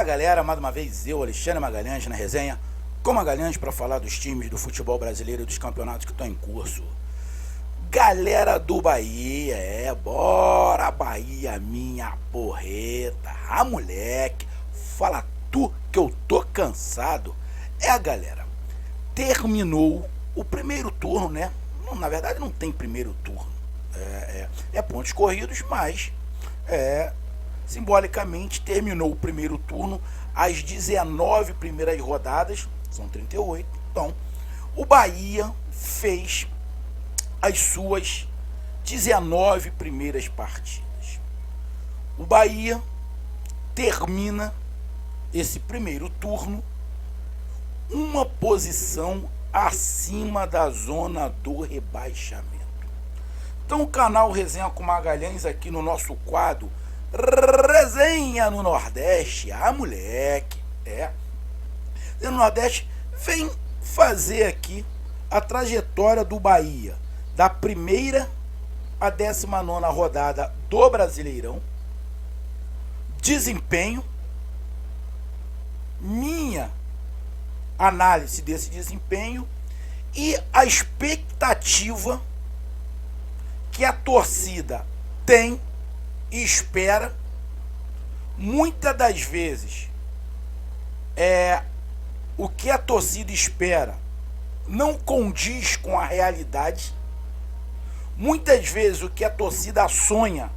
galera, mais uma vez eu, Alexandre Magalhães, na resenha com Magalhães para falar dos times do futebol brasileiro e dos campeonatos que estão em curso. Galera do Bahia, bora Bahia, minha porreta, moleque, fala tu que eu tô cansado. Galera, terminou o primeiro turno, né? Na verdade não tem primeiro turno, é pontos corridos, mas simbolicamente terminou o primeiro turno, as 19 primeiras rodadas, são 38, então o Bahia fez as suas 19 primeiras partidas. O Bahia termina esse primeiro turno uma posição acima da zona do rebaixamento. Então o canal Resenha com Magalhães aqui no nosso quadro Resenha no Nordeste, moleque, no Nordeste vem fazer aqui a trajetória do Bahia da primeira à 19ª rodada do Brasileirão, desempenho, minha análise desse desempenho e a expectativa que a torcida tem e espera. Muitas das vezes o que a torcida espera não condiz com a realidade. Muitas vezes o que a torcida sonha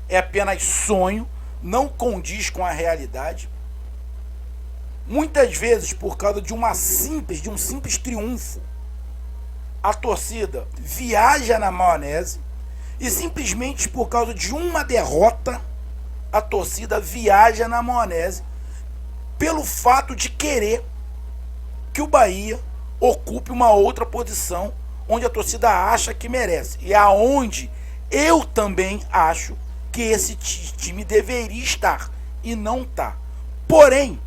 é apenas sonho, não condiz com a realidade. Muitas vezes, por causa de um simples triunfo, a torcida viaja na maionese, e simplesmente por causa de uma derrota, a torcida viaja na maionese pelo fato de querer que o Bahia ocupe uma outra posição onde a torcida acha que merece. E aonde eu também acho que esse time deveria estar e não está. Porém,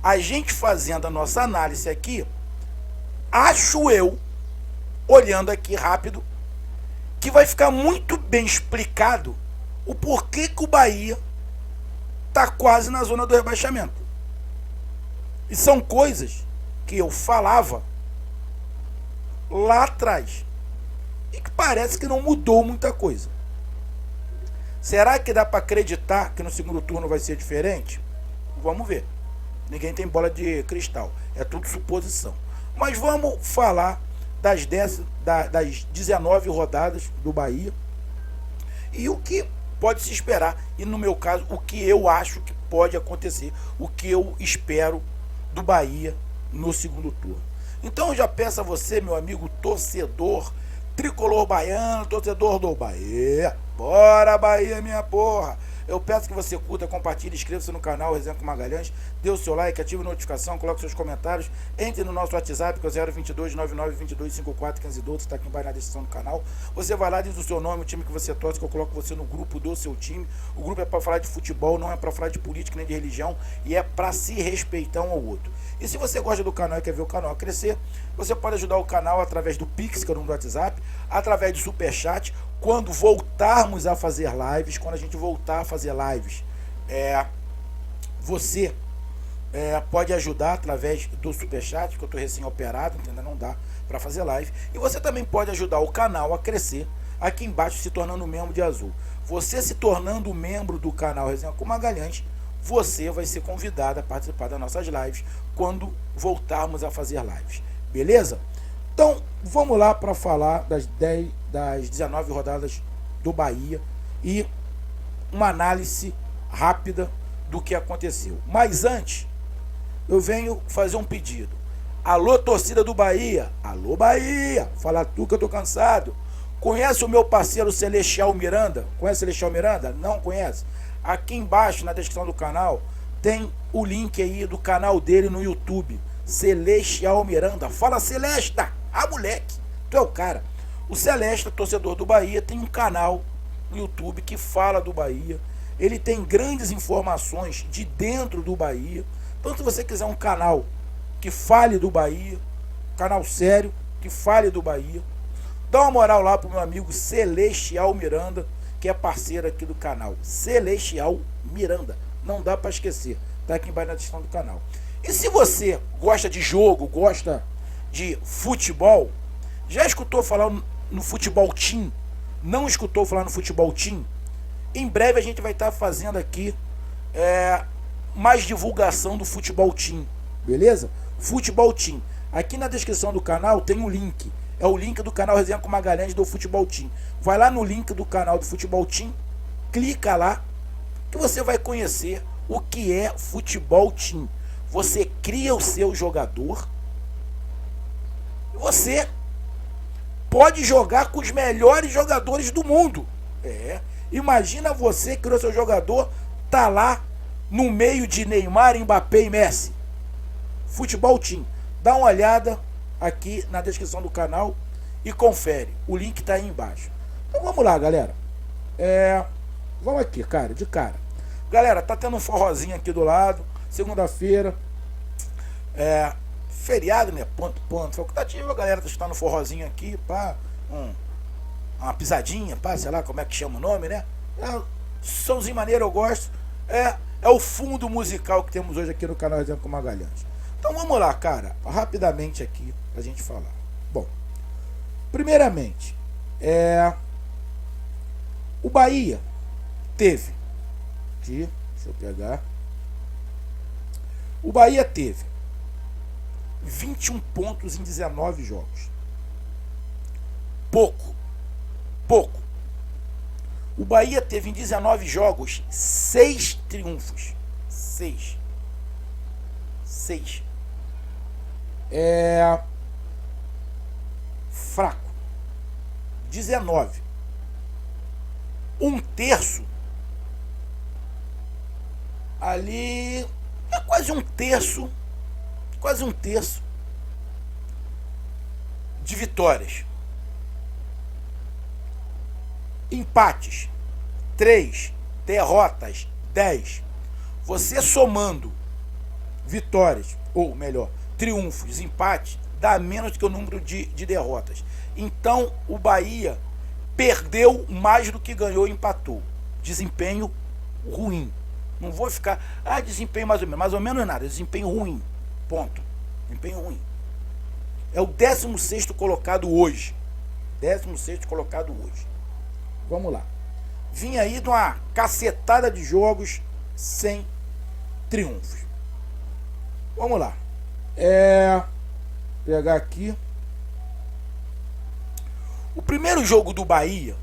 a gente fazendo a nossa análise aqui, acho eu, olhando aqui rápido, que vai ficar muito bem explicado o porquê que o Bahia está quase na zona do rebaixamento. E são coisas que eu falava lá atrás e que parece que não mudou muita coisa. Será que dá para acreditar que no segundo turno vai ser diferente? Vamos ver. Ninguém tem bola de cristal, é tudo suposição. Mas vamos falar das 19 rodadas do Bahia e o que pode se esperar, e no meu caso, o que eu acho que pode acontecer, o que eu espero do Bahia no segundo turno. Então eu já peço a você, meu amigo torcedor tricolor baiano, torcedor do Bahia, bora Bahia, minha porra! Eu peço que você curta, compartilhe, inscreva-se no canal Resenha com Magalhães, dê o seu like, ative a notificação, coloque seus comentários, entre no nosso WhatsApp, que é o 022 99 22 54 15 12, está aqui embaixo na descrição do canal. Você vai lá, diz o seu nome, o time que você torce, que eu coloco você no grupo do seu time. O grupo é para falar de futebol, não é para falar de política nem de religião, e é para se respeitar um ao outro. E se você gosta do canal e quer ver o canal crescer, você pode ajudar o canal através do Pix, que é o número do WhatsApp, através do Superchat. Quando voltarmos a fazer lives, quando a gente voltar a fazer lives, você pode ajudar através do Superchat, que eu estou recém-operado, ainda não dá para fazer live. E você também pode ajudar o canal a crescer aqui embaixo, se tornando membro de azul. Você se tornando membro do canal Resenha com Magalhães, você vai ser convidado a participar das nossas lives quando voltarmos a fazer lives. Beleza? Então, vamos lá para falar das 19 rodadas do Bahia e uma análise rápida do que aconteceu. Mas antes, eu venho fazer um pedido. Alô, torcida do Bahia. Alô, Bahia. Fala tu que eu tô cansado. Conhece o meu parceiro Celestial Miranda? Conhece o Celestial Miranda? Não conhece? Aqui embaixo, na descrição do canal, tem o link aí do canal dele no YouTube. Celestial Miranda. Fala, Celesta. Moleque, tu é o cara. O Celeste, torcedor do Bahia, tem um canal no YouTube que fala do Bahia. Ele tem grandes informações de dentro do Bahia. Então, se você quiser um canal que fale do Bahia, canal sério, que fale do Bahia, dá uma moral lá pro meu amigo Celestial Miranda, que é parceiro aqui do canal. Celestial Miranda. Não dá para esquecer. tá aqui embaixo na descrição do canal. E se você gosta de jogo, gosta de futebol, já escutou falar no Futebol Team? Não escutou falar no Futebol Team? Em breve a gente vai estar fazendo aqui mais divulgação do Futebol Team, beleza? Futebol Team. Aqui na descrição do canal tem um link. É o link do canal Resenha com Magalhães do Futebol Team. Vai lá no link do canal do Futebol Team, clica lá, que você vai conhecer o que é Futebol Team. Você cria o seu jogador, você pode jogar com os melhores jogadores do mundo. Imagina você que criou seu jogador, tá lá no meio de Neymar, Mbappé e Messi. Futebol Team. Dá uma olhada aqui na descrição do canal e confere. O link tá aí embaixo. Então vamos lá, galera. Vamos aqui, cara, de cara. Galera, tá tendo um forrozinho aqui do lado. Segunda-feira. Feriado, né? Ponto facultativo. A galera tá no forrozinho aqui, pá. Uma pisadinha, pá, sei lá como é que chama o nome, né? Somzinho maneiro, eu gosto. É o fundo musical que temos hoje aqui no canal Resenha com Magalhães. Então vamos lá, cara, rapidamente aqui pra gente falar. Bom, primeiramente, o Bahia teve aqui, deixa eu pegar. O Bahia teve 21 pontos em 19 jogos. Pouco. O Bahia teve em 19 jogos 6 triunfos. 6. Fraco. 19. Um terço. Ali é quase um terço de vitórias. Empates 3, derrotas 10. Você somando vitórias, ou melhor, triunfos, empates, dá menos do que o número de derrotas. Então o Bahia perdeu mais do que ganhou e empatou. Desempenho ruim. Não vou ficar, desempenho mais ou menos nada, desempenho ruim. Ponto. Desempenho ruim. É o 16º colocado hoje. 16º colocado hoje. Vamos lá. Vinha aí de uma cacetada de jogos sem triunfos. Vamos lá. Pegar aqui. O primeiro jogo do Bahia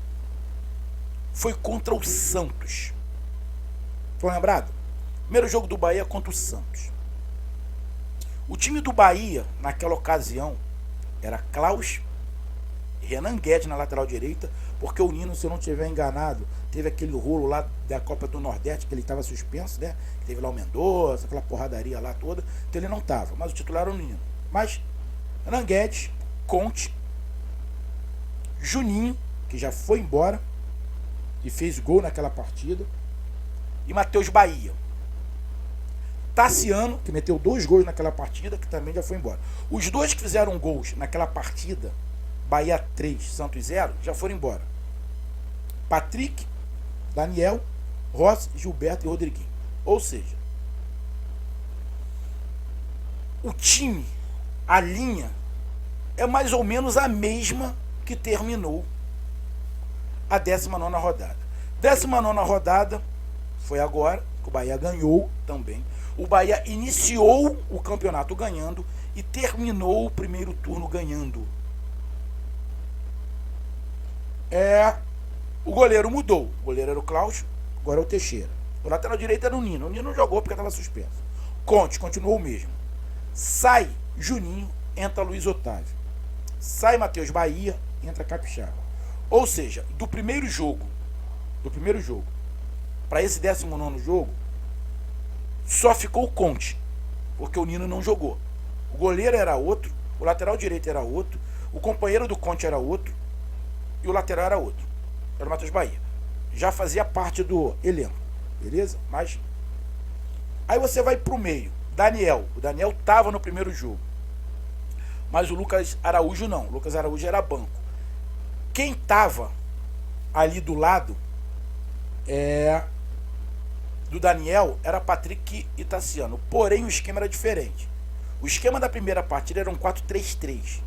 foi contra o Santos. Estão lembrados? Primeiro jogo do Bahia contra o Santos. O time do Bahia, naquela ocasião, era Klaus, Renan Guedes na lateral direita, porque o Nino, se eu não estiver enganado, teve aquele rolo lá da Copa do Nordeste, que ele estava suspenso, né? Teve lá o Mendonça, aquela porradaria lá toda, então ele não estava, mas o titular era o Nino. Mas Renan Guedes, Conte, Juninho, que já foi embora e fez gol naquela partida, e Matheus Bahia. Tassiano, que meteu 2 gols naquela partida, que também já foi embora. Os 2 que fizeram gols naquela partida, Bahia 3, Santos 0, já foram embora. Patrick, Daniel, Rossi, Gilberto e Rodriguinho. Ou seja, o time, a linha, é mais ou menos a mesma que terminou a 19ª rodada. 19ª rodada foi agora, que o Bahia ganhou também. O Bahia iniciou o campeonato ganhando e terminou o primeiro turno ganhando. O goleiro mudou. O goleiro era o Klaus, agora é o Teixeira. O lateral direito era o Nino. O Nino não jogou porque estava suspenso. Conte, continuou o mesmo. Sai Juninho, entra Luiz Otávio. Sai Matheus Bahia, entra Capixaba. Ou seja, do primeiro jogo para esse 19º jogo, só ficou o Conte, porque o Nino não jogou. O goleiro era outro, o lateral direito era outro, o companheiro do Conte era outro e o lateral era outro. Era o Matheus Bahia. Já fazia parte do elenco, beleza? Mas aí você vai pro meio. Daniel. O Daniel estava no primeiro jogo, mas o Lucas Araújo não. O Lucas Araújo era banco. Quem estava ali do lado do Daniel era Patrick e Tassiano, porém o esquema era diferente. O esquema da primeira partida era um 4-3-3.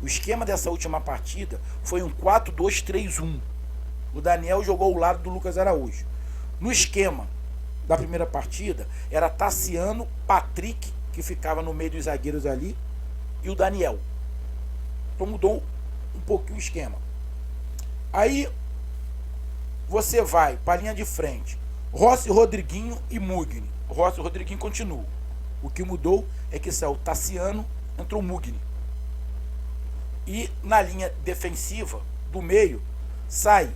O esquema dessa última partida foi um 4-2-3-1. O Daniel jogou ao lado do Lucas Araújo. No esquema da primeira partida era Tassiano, Patrick, que ficava no meio dos zagueiros ali, e o Daniel. Então mudou um pouquinho o esquema. Aí você vai para a linha de frente, Rossi, Rodriguinho e Mugni. Rossi e Rodriguinho continuam. O que mudou é que saiu Tassiano, entrou Mugni. E na linha defensiva, do meio, sai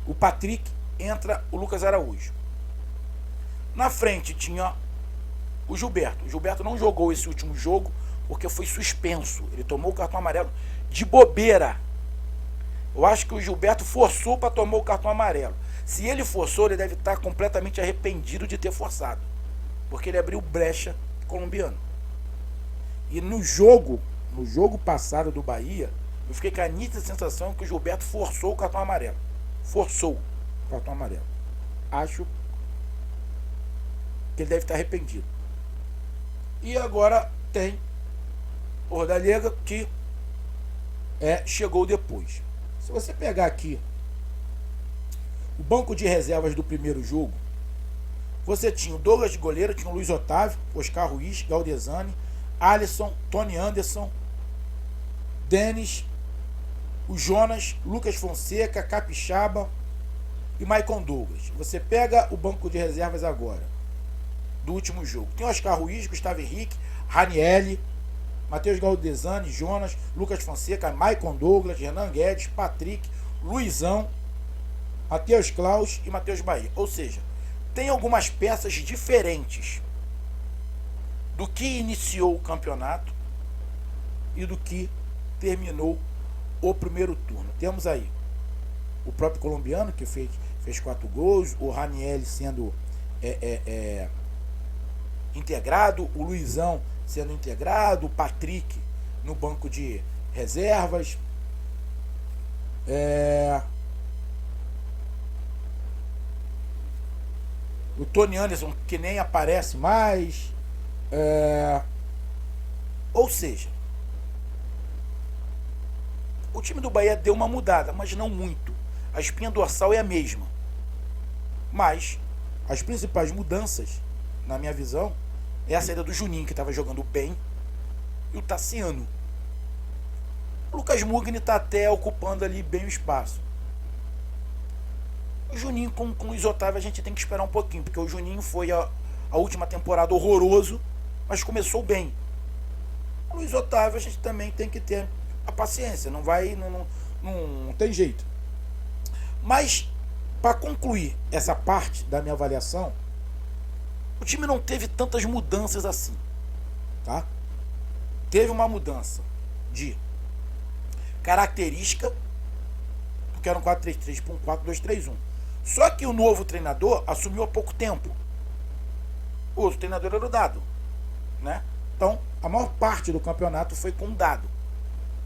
o Patrick, entra o Lucas Araújo. Na frente tinha o Gilberto. O Gilberto não jogou esse último jogo porque foi suspenso. Ele tomou o cartão amarelo de bobeira. Eu acho que o Gilberto forçou para tomar o cartão amarelo. Se ele forçou, ele deve estar completamente arrependido de ter forçado, porque ele abriu brecha colombiano. E no jogo passado do Bahia, eu fiquei com a nítida sensação que o Gilberto forçou o cartão amarelo. Forçou o cartão amarelo. Acho que ele deve estar arrependido. E agora tem o Rodalega, que chegou depois. Se você pegar aqui o banco de reservas do primeiro jogo, você tinha o Douglas de goleiro, tinha o Luiz Otávio, Oscar Ruiz, Galdesani, Alisson, Tony Anderson, Denis, o Jonas, Lucas Fonseca, Capixaba e Maicon Douglas. Você pega o banco de reservas agora do último jogo. Tem Oscar Ruiz, Gustavo Henrique, Ranielli, Matheus Galdesani, Jonas, Lucas Fonseca, Maicon Douglas, Renan Guedes, Patrick, Luizão, Matheus Klaus e Matheus Bahia. Ou seja, tem algumas peças diferentes do que iniciou o campeonato e do que terminou o primeiro turno. Temos aí o próprio colombiano, que fez 4 gols, o Ranielli sendo integrado, o Luizão sendo integrado, o Patrick no banco de reservas, o Tony Anderson, que nem aparece mais, ou seja, o time do Bahia deu uma mudada, mas não muito. A espinha dorsal é a mesma, mas as principais mudanças, na minha visão, é a saída do Juninho, que estava jogando bem, e o Tassiano. O Lucas Mugni está até ocupando ali bem o espaço. O Juninho com o Luiz Otávio a gente tem que esperar um pouquinho, porque o Juninho foi a última temporada horroroso, mas começou bem. O Luiz Otávio a gente também tem que ter a paciência, não tem jeito. Mas, para concluir essa parte da minha avaliação, o time não teve tantas mudanças assim, tá? Teve uma mudança de característica, porque era um 4-3-3 para um 4-2-3-1. Só que o novo treinador assumiu há pouco tempo. O outro treinador era o Dado, né? Então, a maior parte do campeonato foi com o Dado,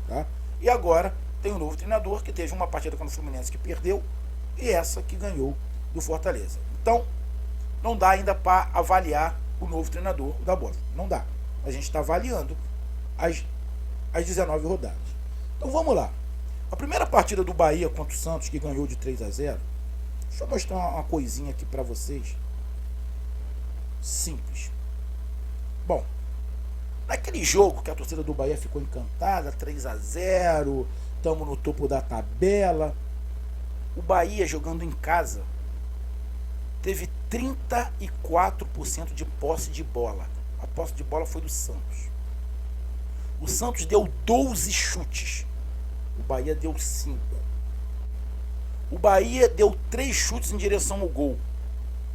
tá? E agora tem um novo treinador que teve uma partida contra o Fluminense que perdeu e essa que ganhou do Fortaleza. Então, não dá ainda para avaliar o novo treinador da Boa. Não dá. A gente está avaliando as 19 rodadas. Então vamos lá. A primeira partida do Bahia contra o Santos, que ganhou de 3-0. Deixa eu mostrar uma coisinha aqui para vocês. Simples. Bom, naquele jogo que a torcida do Bahia ficou encantada, 3-0, estamos no topo da tabela. O Bahia, jogando em casa, teve 34% de posse de bola. A posse de bola foi do Santos. O Santos deu 12 chutes. O Bahia deu 5. O Bahia deu 3 chutes em direção ao gol.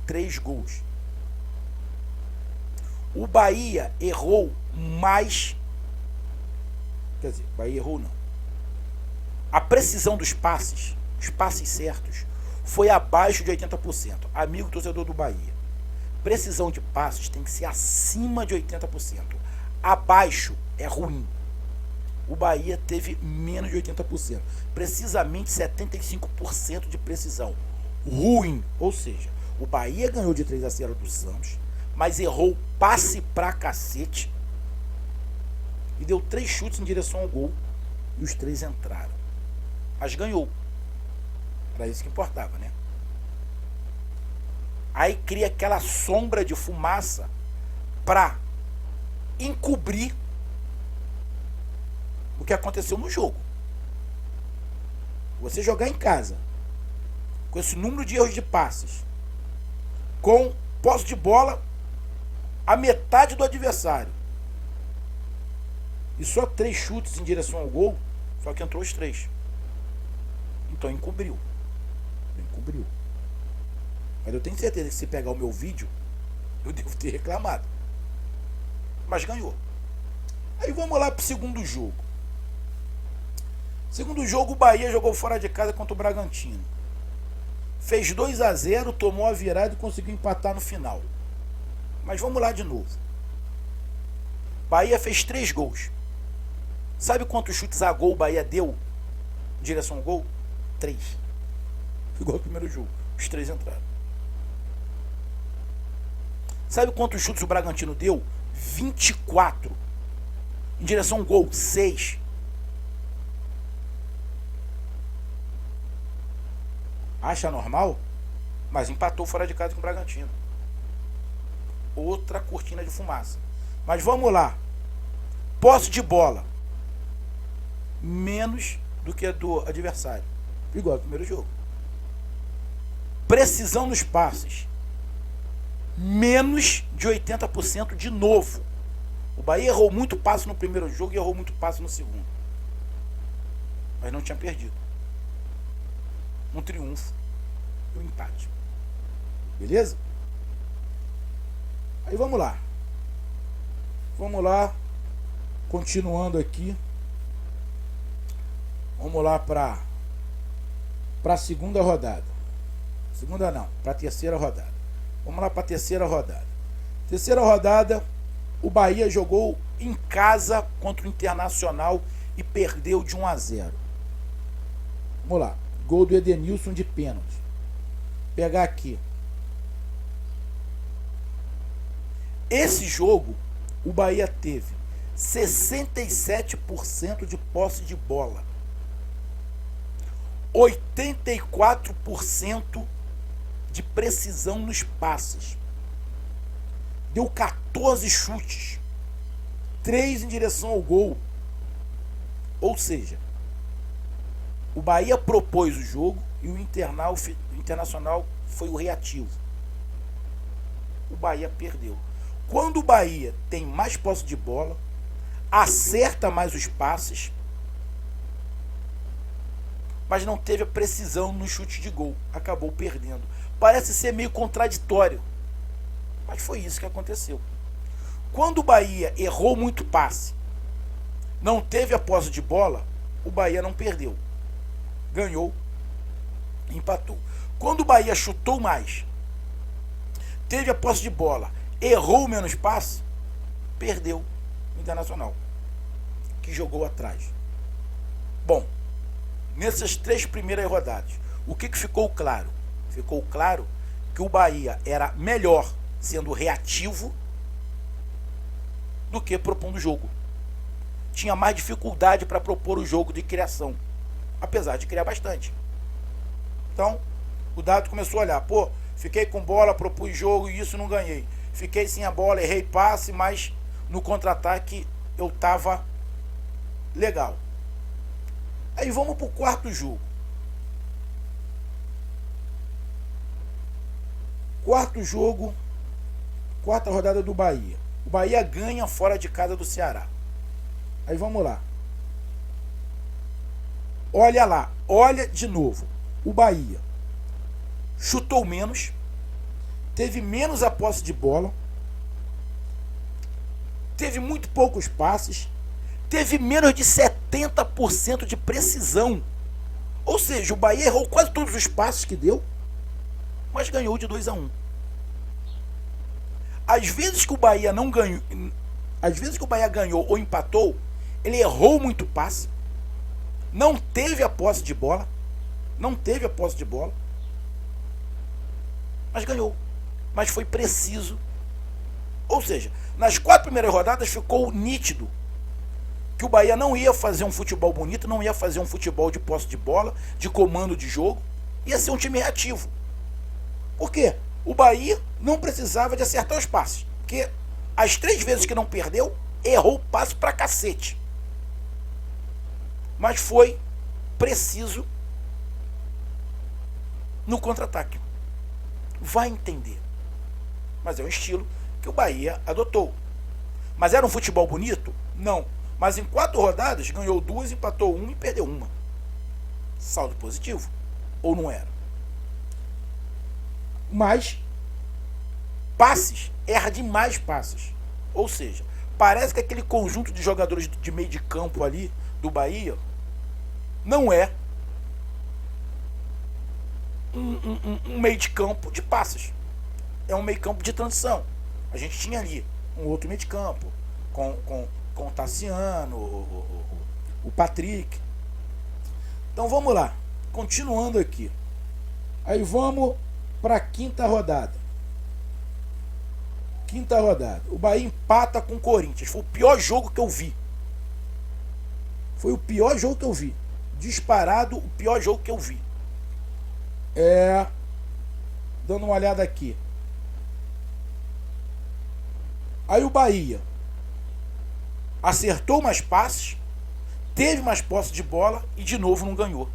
3 gols. O Bahia errou mais. Quer dizer, o Bahia errou não. A precisão dos passes, os passes certos, foi abaixo de 80%. Amigo torcedor do Bahia, precisão de passes tem que ser acima de 80%. Abaixo é ruim. O Bahia teve menos de 80%. Precisamente 75% de precisão. Ruim. Ou seja, O Bahia ganhou de 3-0 do Santos, mas errou passe pra cacete e deu 3 chutes em direção ao gol e os 3 entraram. Mas ganhou. Era isso que importava, né? Aí cria aquela sombra de fumaça pra encobrir o que aconteceu no jogo. Você jogar em casa com esse número de erros de passes, com posse de bola a metade do adversário e só 3 chutes em direção ao gol, só que entrou os 3. Então encobriu. Mas eu tenho certeza que se pegar o meu vídeo, eu devo ter reclamado. Mas ganhou. Aí vamos lá pro segundo jogo. Segundo jogo, o Bahia jogou fora de casa contra o Bragantino. Fez 2-0, tomou a virada e conseguiu empatar no final. Mas vamos lá de novo. Bahia fez 3 gols. Sabe quantos chutes a gol o Bahia deu em direção ao gol? 3. Igual ao primeiro jogo. Os 3 entraram. Sabe quantos chutes o Bragantino deu? 24. Em direção ao gol, 6. Acha normal? Mas empatou fora de casa com o Bragantino. Outra cortina de fumaça. Mas vamos lá. Posse de bola. Menos do que a do adversário. Igual ao primeiro jogo. Precisão nos passes. Menos de 80% de novo. O Bahia errou muito passe no primeiro jogo e errou muito passe no segundo. Mas não tinha perdido. Um triunfo e um empate. Beleza? Aí vamos lá. Vamos lá. Continuando aqui. Vamos lá para a segunda rodada. Segunda não, para a terceira rodada. Vamos lá para a terceira rodada. Terceira rodada, o Bahia jogou em casa contra o Internacional e perdeu de 1-0. Vamos lá. Gol do Edenilson de pênalti. Pegar aqui. Esse jogo, o Bahia teve 67% de posse de bola. 84% de precisão nos passes. Deu 14 chutes. 3 em direção ao gol. Ou seja, o Bahia propôs o jogo e o Internacional foi o reativo. O Bahia perdeu. Quando o Bahia tem mais posse de bola, acerta mais os passes, mas não teve a precisão no chute de gol. Acabou perdendo. Parece ser meio contraditório, mas foi isso que aconteceu. Quando o Bahia errou muito passe, não teve a posse de bola, o Bahia não perdeu. Ganhou, empatou. Quando o Bahia chutou mais, teve a posse de bola, errou menos passe, perdeu o Internacional, que jogou atrás. Bom, nessas 3 primeiras rodadas, o que ficou claro? Ficou claro que o Bahia era melhor sendo reativo do que propondo o jogo. Tinha mais dificuldade para propor o jogo de criação, apesar de criar bastante. Então, o Dado começou a olhar, pô, fiquei com bola, propus jogo e isso não ganhei. Fiquei sem a bola, errei passe, mas no contra-ataque eu estava legal. Aí vamos para o quarto jogo. Quarto jogo, quarta rodada do Bahia. O Bahia ganha fora de casa do Ceará. Aí vamos lá. Olha lá, olha de novo. O Bahia chutou menos, teve menos a posse de bola, teve muito poucos passes, teve menos de 70% de precisão. Ou seja, o Bahia errou quase todos os passes que deu, mas ganhou de 2-1. Às vezes que o Bahia não ganhou, às vezes que o Bahia ganhou ou empatou, ele errou muito passe, não teve a posse de bola, mas mas ganhou. Mas foi preciso. Ou seja, nas 4 primeiras rodadas ficou nítido que o Bahia não ia fazer um futebol bonito, não ia fazer um futebol de posse de bola, de comando de jogo, ia ser um time reativo. Por quê? O Bahia não precisava de acertar os passes, porque as 3 vezes que não perdeu, errou o passe pra cacete. Mas foi preciso no contra-ataque. Vai entender. Mas é um estilo que o Bahia adotou. Mas era um futebol bonito? Não. Mas em 4 rodadas ganhou 2, empatou 1 e perdeu 1. Saldo positivo? Ou não era? Mas passes, erra demais passes. Ou seja, parece que aquele conjunto de jogadores de meio de campo ali do Bahia não é um meio de campo de passes. É um meio de campo de transição. A gente tinha ali um outro meio de campo com o Tassiano, o Patrick. Então vamos lá, continuando aqui. Aí vamos para a 5ª rodada. 5ª rodada. O Bahia empata com o Corinthians. Foi o pior jogo que eu vi. Foi o pior jogo que eu vi. Disparado, o pior jogo que eu vi. Dando uma olhada aqui. Aí o Bahia acertou mais passes, teve mais posse de bola e de novo não ganhou.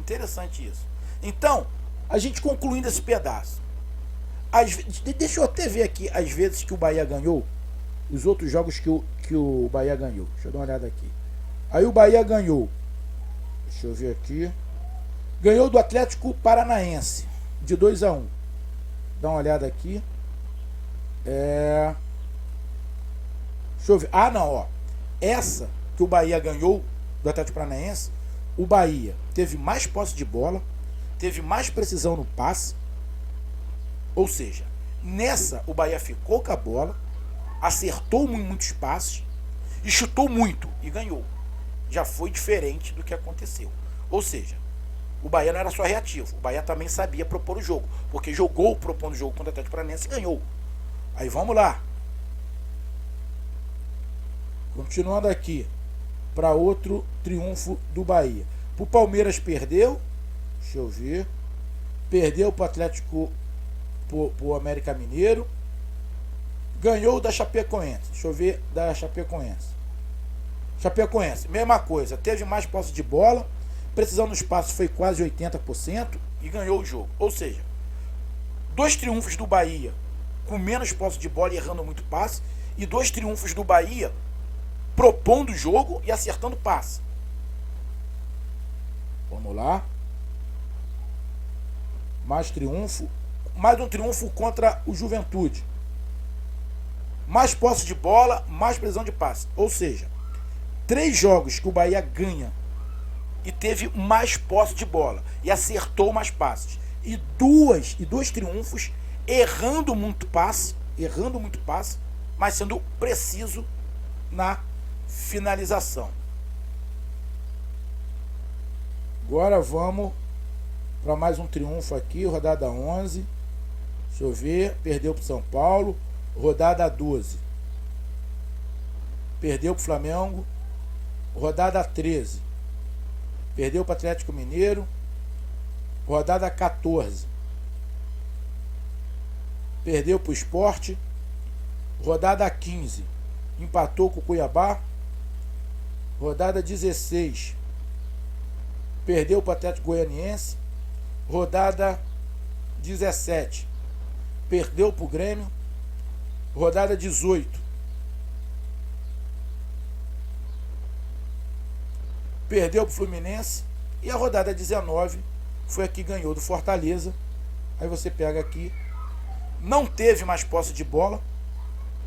Interessante isso. Então, a gente concluindo esse pedaço. Deixa eu até ver aqui as vezes que o Bahia ganhou, os outros jogos que o Bahia ganhou. Deixa eu dar uma olhada aqui. Aí o Bahia ganhou, deixa eu ver aqui, ganhou do Atlético Paranaense de 2-1. Dá uma olhada aqui. Deixa eu ver. Não, ó. Essa que o Bahia ganhou do Atlético Paranaense, o Bahia teve mais posse de bola, teve mais precisão no passe. Ou seja, nessa o Bahia ficou com a bola, acertou muitos passes e chutou muito e ganhou. Já foi diferente do que aconteceu. Ou seja, o Bahia não era só reativo, o Bahia também sabia propor o jogo, porque jogou propondo o jogo contra o Atlético Paranaense e ganhou. Aí vamos lá. Continuando aqui para outro triunfo do Bahia. O Palmeiras perdeu. Deixa eu ver. Perdeu para o Atlético, para o América Mineiro. Ganhou da Chapecoense. Deixa eu ver da Chapecoense. Chapecoense, mesma coisa. Teve mais posse de bola. Precisão no espaço foi quase 80% e ganhou o jogo. Ou seja, 2 triunfos do Bahia com menos posse de bola e errando muito passe, e 2 triunfos do Bahia propondo o jogo e acertando passe. Vamos lá. Mais um triunfo contra o Juventude. Mais posse de bola, mais precisão de passe. Ou seja, 3 jogos que o Bahia ganha e teve mais posse de bola e acertou mais passes. E 2 triunfos errando muito passe, mas sendo preciso na finalização. Agora vamos para mais um triunfo aqui, rodada 11. Deixa eu ver, perdeu para o São Paulo, rodada 12. Perdeu para o Flamengo, rodada 13. Perdeu para o Atlético Mineiro, rodada 14. Perdeu para o Sport, rodada 15. Empatou com o Cuiabá, rodada 16. Perdeu para o Atlético Goianiense, rodada 17. Perdeu para o Grêmio, rodada 18. Perdeu para o Fluminense e a rodada 19 foi a que ganhou do Fortaleza. Aí você pega aqui, não teve mais posse de bola,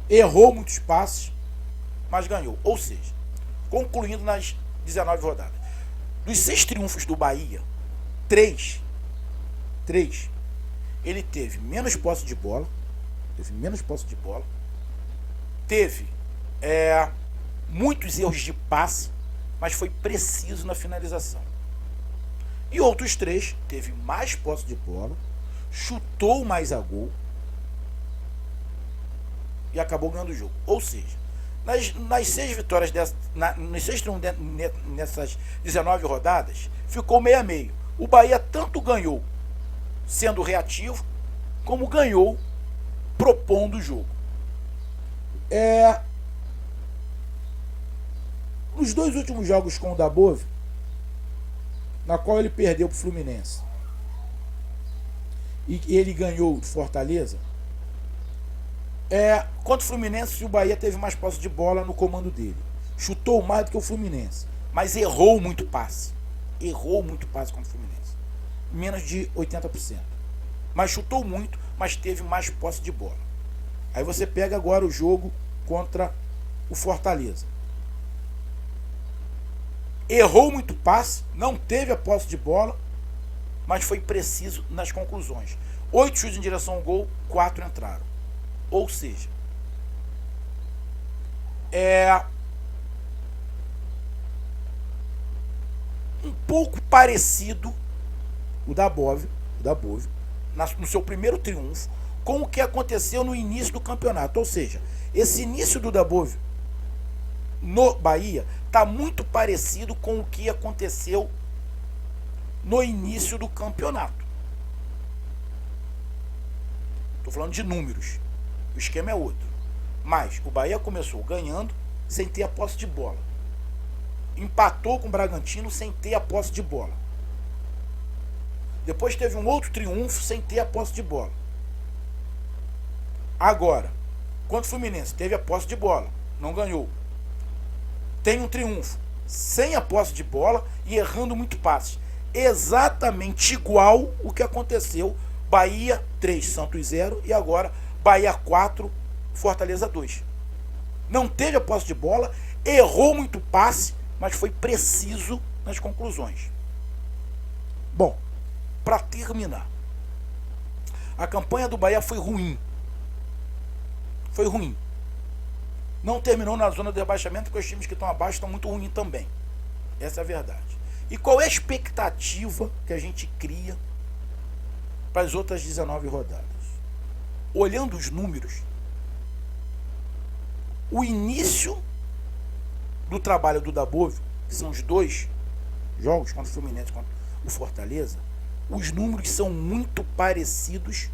errou muitos passes, mas ganhou. Ou seja, concluindo nas 19 rodadas, dos 6 triunfos do Bahia, 3 ele teve menos posse de bola, teve muitos erros de passe, mas foi preciso na finalização. E outros 3 teve mais posse de bola, chutou mais a gol e acabou ganhando o jogo. Ou seja, nas 6 vitórias, nos 6 triunfos nessas 19 rodadas, ficou meio a meio. O Bahia tanto ganhou sendo reativo, como ganhou propondo o jogo. Nos 2 últimos jogos com o Dabove, na qual ele perdeu para o Fluminense e ele ganhou do Fortaleza, contra o Fluminense, o Bahia teve mais posse de bola no comando dele. Chutou mais do que o Fluminense, mas errou muito passe. Errou muito passe contra o Fluminense. Menos de 80%. Mas chutou muito, mas teve mais posse de bola. Aí você pega agora o jogo contra o Fortaleza. Errou muito passe, não teve a posse de bola, mas foi preciso nas conclusões. 8 chutes em direção ao gol, 4 entraram. Ou seja, um pouco parecido o Dabove, no seu primeiro triunfo, com o que aconteceu no início do campeonato. Ou seja, esse início do Dabove no Bahia está muito parecido com o que aconteceu no início do campeonato. Estou falando de números. O esquema é outro. Mas o Bahia começou ganhando sem ter a posse de bola. Empatou com o Bragantino sem ter a posse de bola. Depois teve um outro triunfo sem ter a posse de bola. Agora, contra o Fluminense, teve a posse de bola, não ganhou. Tem um triunfo sem a posse de bola e errando muito passes. Exatamente igual o que aconteceu. Bahia 3, Santos 0 e agora Bahia 4, Fortaleza 2. Não teve a posse de bola, errou muito passe, mas foi preciso nas conclusões. Bom, para terminar, a campanha do Bahia foi ruim. Foi ruim. Não terminou na zona de rebaixamento, porque os times que estão abaixo estão muito ruins também. Essa é a verdade. E qual é a expectativa que a gente cria para as outras 19 rodadas? Olhando os números, o início do trabalho do Dabove, que são os 2 jogos contra o Fluminense e contra o Fortaleza, os números são muito parecidos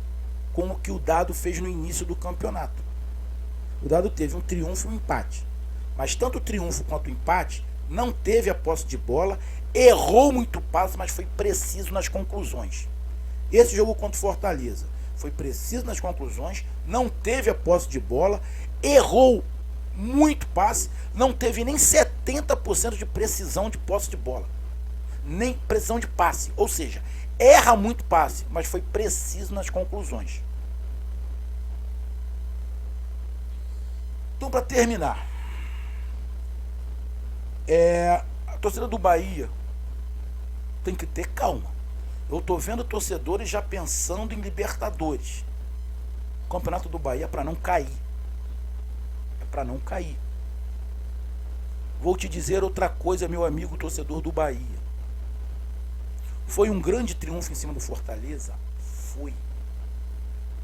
com o que o Dado fez no início do campeonato. O Dado teve um triunfo e um empate. Mas tanto o triunfo quanto o empate não teve a posse de bola, errou muito passe, mas foi preciso nas conclusões. Esse jogo contra o Fortaleza foi preciso nas conclusões, não teve a posse de bola, errou muito passe, não teve nem 70% de precisão de posse de bola, nem precisão de passe. Ou seja, erra muito passe, mas foi preciso nas conclusões. Então, para terminar, a torcida do Bahia tem que ter calma. Eu estou vendo torcedores já pensando em Libertadores. O campeonato do Bahia é para não cair. É para não cair. Vou te dizer outra coisa, meu amigo torcedor do Bahia. Foi um grande triunfo em cima do Fortaleza? Foi.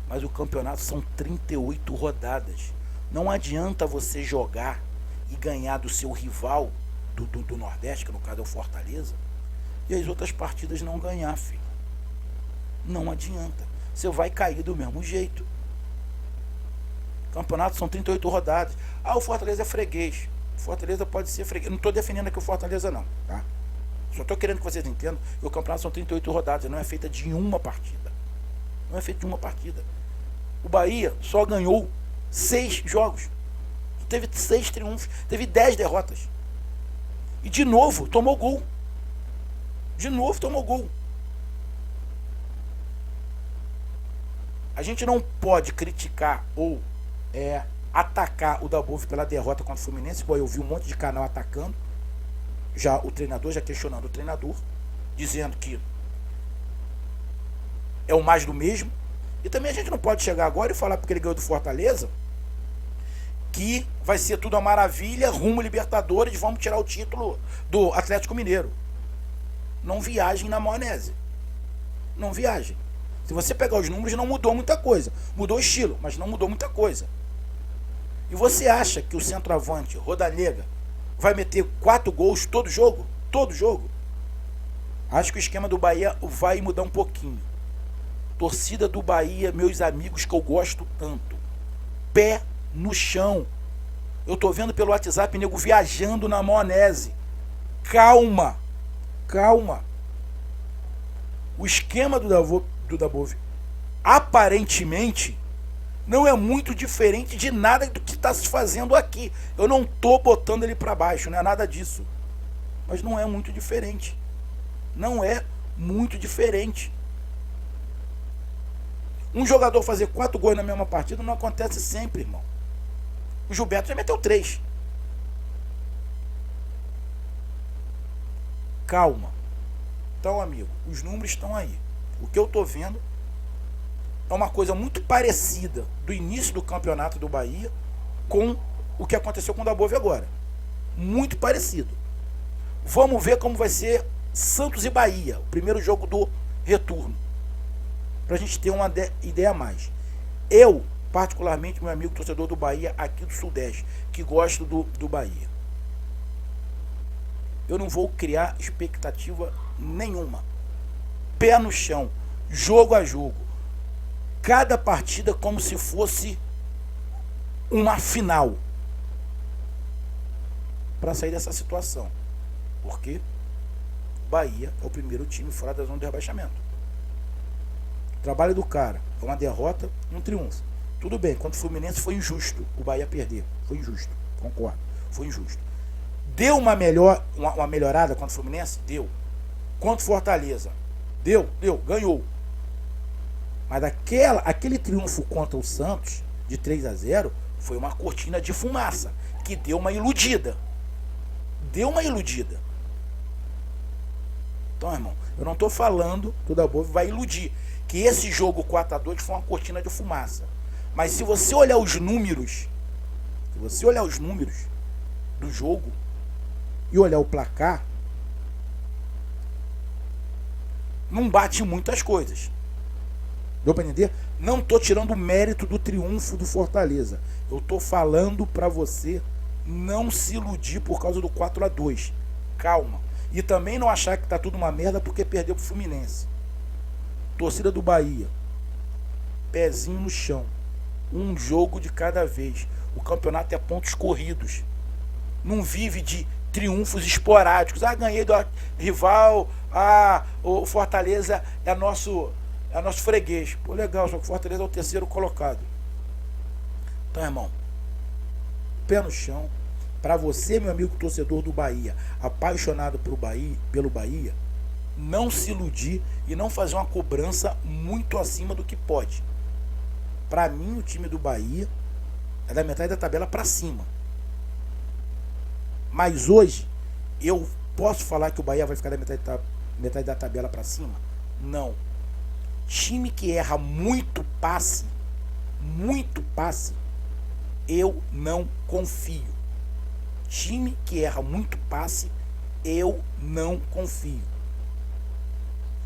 Mas o campeonato são 38 rodadas. Não adianta você jogar e ganhar do seu rival do Nordeste, que no caso é o Fortaleza, e as outras partidas não ganhar, filho. Não adianta. Você vai cair do mesmo jeito. Campeonato são 38 rodadas. Ah, o Fortaleza é freguês. O Fortaleza pode ser freguês. Não estou defendendo aqui o Fortaleza não, tá? Só estou querendo que vocês entendam que o campeonato são 38 rodadas, não é feita de uma partida. Não é feita de uma partida. O Bahia só ganhou 6 jogos. Teve 6 triunfos, teve 10 derrotas. E de novo tomou gol. De novo tomou gol. A gente não pode criticar ou atacar o Dabove pela derrota contra o Fluminense. Bom, eu vi um monte de canal atacando. Já o treinador, já questionando o treinador, dizendo que é o mais do mesmo. E também a gente não pode chegar agora e falar porque ele ganhou do Fortaleza que vai ser tudo uma maravilha, rumo Libertadores, vamos tirar o título do Atlético Mineiro. Não viajem na maionese. Não viajem. Se você pegar os números, não mudou muita coisa. Mudou o estilo, mas não mudou muita coisa. E você acha que o centroavante, Rodanega, vai meter 4 gols todo jogo? Todo jogo? Acho que o esquema do Bahia vai mudar um pouquinho. Torcida do Bahia, meus amigos que eu gosto tanto. Pé no chão. Eu tô vendo pelo WhatsApp nego viajando na maionese. Calma. Calma. O esquema do Dabov aparentemente não é muito diferente de nada do que está se fazendo aqui. Eu não tô botando ele para baixo, não é nada disso. Mas não é muito diferente. Não é muito diferente. Um jogador fazer 4 gols na mesma partida não acontece sempre, irmão. O Gilberto já meteu 3. Calma. Então, amigo, os números estão aí. O que eu tô vendo é uma coisa muito parecida do início do campeonato do Bahia com o que aconteceu com o Dabov agora. Muito parecido. Vamos ver como vai ser Santos e Bahia, o primeiro jogo do retorno. Pra gente ter uma ideia a mais. Eu, particularmente, meu amigo torcedor do Bahia aqui do Sudeste, que gosto do Bahia, eu não vou criar expectativa nenhuma. Pé no chão, jogo a jogo. Cada partida como se fosse uma final. Para sair dessa situação. Porque Bahia é o primeiro time fora da zona de rebaixamento. O trabalho do cara é uma derrota e um triunfo. Tudo bem, contra o Fluminense foi injusto o Bahia perder. Foi injusto, concordo. Foi injusto. Deu uma melhorada contra o Fluminense? Deu. Contra o Fortaleza? Deu, ganhou. Mas aquele triunfo contra o Santos, de 3-0, foi uma cortina de fumaça, que deu uma iludida. Deu uma iludida. Então, irmão, eu não estou falando que o Dabov vai iludir, que esse jogo 4-2 foi uma cortina de fumaça. Mas se você olhar os números, do jogo e olhar o placar, não bate muitas coisas. Deu para entender? Não estou tirando o mérito do triunfo do Fortaleza. Eu estou falando para você não se iludir por causa do 4-2. Calma. E também não achar que está tudo uma merda porque perdeu pro Fluminense. Torcida do Bahia, pezinho no chão. Um jogo de cada vez. O campeonato é pontos corridos. Não vive de triunfos esporádicos. Ganhei do rival. O Fortaleza é nosso freguês. Pô, legal, só que o Fortaleza é o 3º colocado. Então, irmão, pé no chão. Para você, meu amigo torcedor do Bahia, apaixonado pelo Bahia, não se iludir e não fazer uma cobrança muito acima do que pode. Para mim, o time do Bahia é da metade da tabela para cima. Mas hoje, eu posso falar que o Bahia vai ficar da metade da tabela para cima? Não. Time que erra muito passe, eu não confio. Time que erra muito passe, eu não confio.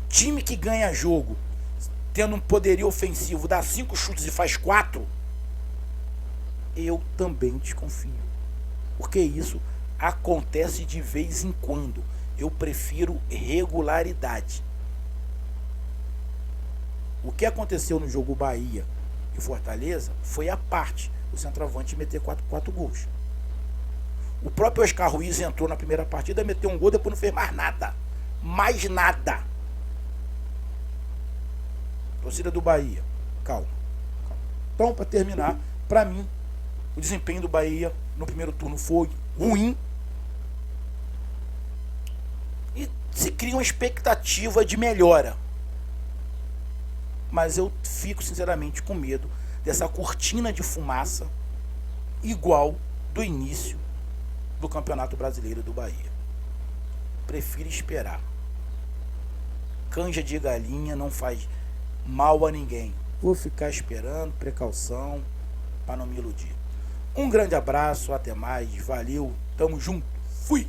Time que ganha jogo, tendo um poderio ofensivo, dá 5 chutes e faz 4, eu também desconfio. Porque isso acontece de vez em quando. Eu prefiro regularidade. O que aconteceu no jogo Bahia e Fortaleza foi a parte. O centroavante meter 4 gols. O próprio Oscar Ruiz entrou na primeira partida, meteu um gol, depois não fez mais nada. Mais nada. Torcida do Bahia, calma. Então, para terminar, para mim, o desempenho do Bahia no primeiro turno foi ruim. E se cria uma expectativa de melhora. Mas eu fico, sinceramente, com medo dessa cortina de fumaça igual do início do Campeonato Brasileiro do Bahia. Prefiro esperar. Canja de galinha não faz mal a ninguém. Vou ficar esperando, precaução, para não me iludir. Um grande abraço, até mais, valeu, tamo junto, fui!